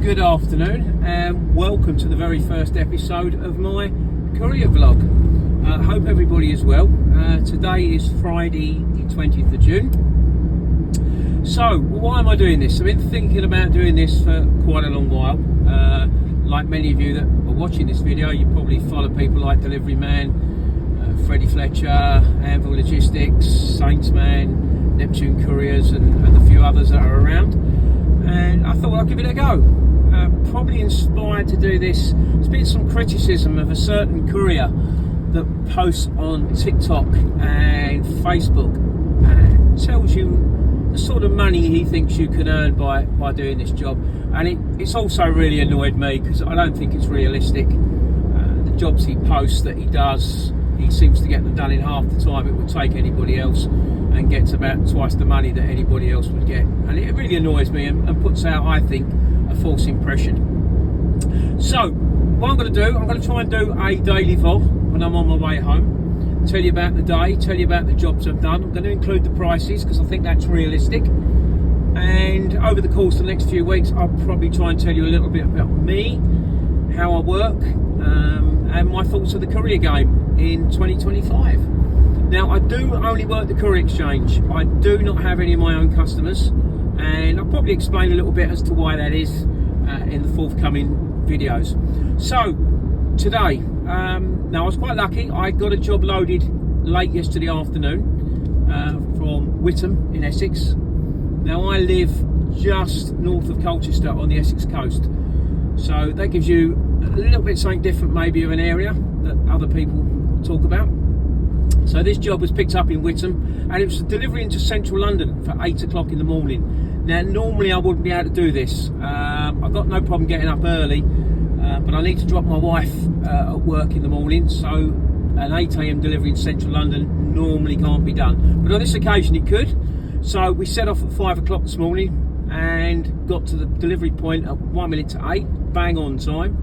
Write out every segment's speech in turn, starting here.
Good afternoon and welcome to the very first episode of my Courier vlog. Hope everybody is well. Today is Friday the 20th of June. So why am I doing this? I've been thinking about doing this for quite a long while. Like many of you that are watching this video, you probably follow people like Delivery Man, Freddie Fletcher, Anvil Logistics, Saints Man, Neptune Couriers and a few others that are around. And I thought I'd give it a go. Probably inspired to do this. There's been some criticism of a certain courier that posts on TikTok and Facebook and tells you the sort of money he thinks you can earn by doing this job. And it's also really annoyed me because I don't think it's realistic. The jobs he posts that he does, he seems to get them done in half the time it would take anybody else, and gets about twice the money that anybody else would get. And it really annoys me and puts out, I think, a false impression. So what I'm going to do, I'm going to try and do a daily vlog when I'm on my way home, tell you about the day, tell you about the jobs I've done. I'm going to include the prices because I think that's realistic, and over the course of the next few weeks I'll probably try and tell you a little bit about me, how I work, and my thoughts of the courier game in 2025. Now, I do only work the Courier Exchange. I do not have any of my own customers, and I'll probably explain a little bit as to why that is in the forthcoming videos. So today, now I was quite lucky. I got a job loaded late yesterday afternoon from Whittam in Essex. Now I live just north of Colchester on the Essex coast, so that gives you a little bit something different maybe of an area that other people talk about. So this job was picked up in Whittam, and it was a delivery into central London for 8 o'clock in the morning. Now normally I wouldn't be able to do this. I've got no problem getting up early, but I need to drop my wife at work in the morning, so an 8 AM delivery in central London normally can't be done. But on this occasion it could. So we set off at 5 o'clock this morning and got to the delivery point at 1 minute to 8, bang on time.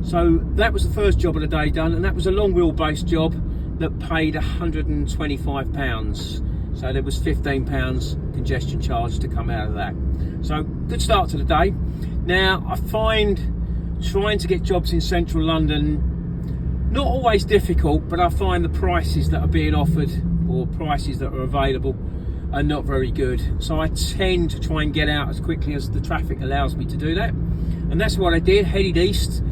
So that was the first job of the day done, and that was a long wheelbase job that paid £125. So there was £15 congestion charge to come out of that. So good start to the day. Now I find trying to get jobs in central London not always difficult, but I find the prices that are being offered or prices that are available are not very good. So I tend to try and get out as quickly as the traffic allows me to do that. And that's what I did, headed east.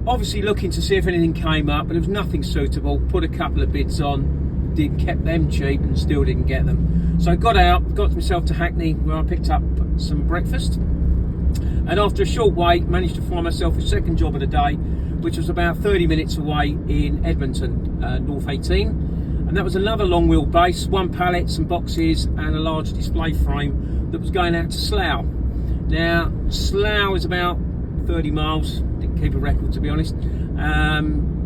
Obviously looking to see if anything came up, but there was nothing suitable. Put a couple of bids on, kept them cheap and still didn't get them. So I got out, got myself to Hackney where I picked up some breakfast. And after a short wait, managed to find myself a second job of the day, which was about 30 minutes away in Edmonton, North 18. And that was another long wheelbase, one pallet, some boxes and a large display frame that was going out to Slough. Now, Slough is about 30 miles, didn't keep a record to be honest,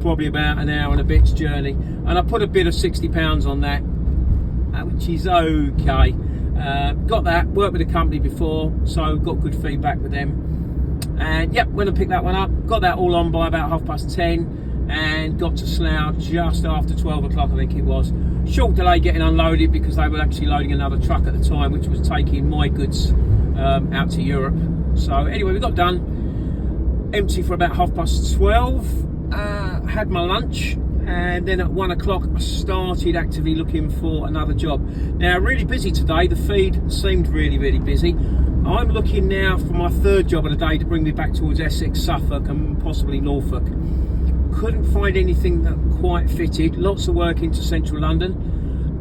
probably about an hour and a bit's journey, and I put a bid of £60 on that, which is okay. Got that, worked with a company before, so got good feedback with them, and yep, went and picked that one up, got that all on by about 10:30, and got to Slough just after 12 o'clock I think it was. Short delay getting unloaded because they were actually loading another truck at the time which was taking my goods out to Europe. So anyway, we got done, empty for about 12:30, had my lunch, and then at 1 o'clock I started actively looking for another job. Now really busy today, the feed seemed really busy. I'm looking now for my third job of the day to bring me back towards Essex, Suffolk and possibly Norfolk. Couldn't find anything that quite fitted. Lots of work into central London,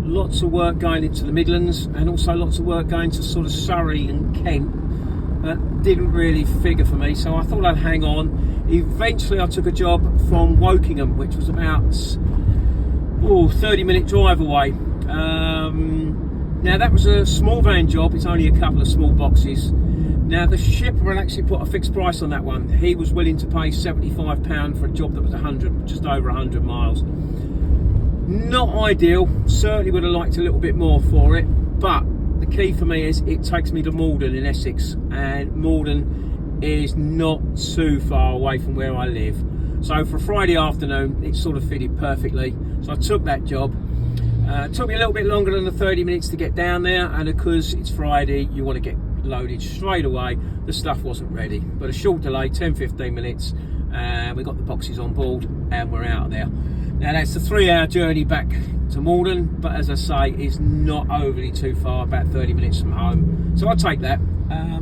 lots of work going into the Midlands, and also lots of work going to sort of Surrey and Kent. That didn't really figure for me, so I thought I'd hang on. Eventually I took a job from Wokingham, which was about 30-minute drive away. Now that was a small van job, it's only a couple of small boxes. Now the shipper had actually put a fixed price on that one. He was willing to pay £75 for a job that was just over 100 miles. Not ideal, certainly would have liked a little bit more for it, but the key for me is it takes me to Malden in Essex, and Malden is not too far away from where I live. So for Friday afternoon, it sort of fitted perfectly. So I took that job. Took me a little bit longer than the 30 minutes to get down there, and because it's Friday, you want to get loaded straight away. The stuff wasn't ready, but a short delay, 10-15 minutes, and we got the boxes on board and we're out of there. Now that's a 3-hour journey back to Malden, but as I say, it's not overly too far, about 30 minutes from home, so I'll take that.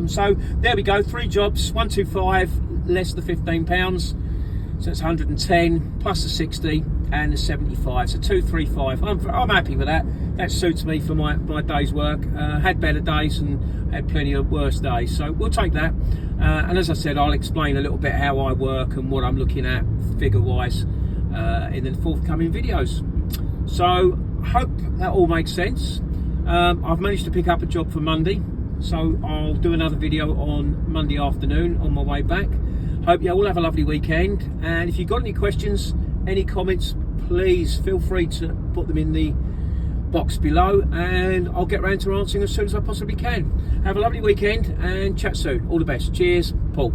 So there we go, 3 jobs, 125 less the £15, so it's 110 plus the 60 and the 75, so 235. I'm happy with that. That suits me for my day's work. Had better days and had plenty of worse days, so we'll take that. And as I said, I'll explain a little bit how I work and what I'm looking at figure wise in the forthcoming videos. So hope that all makes sense. I've managed to pick up a job for Monday, so I'll do another video on Monday afternoon on my way back. Hope you all have a lovely weekend, and if you've got any questions, any comments, please feel free to put them in the box below, and I'll get round to answering as soon as I possibly can. Have a lovely weekend and chat soon. All the best. Cheers, Paul.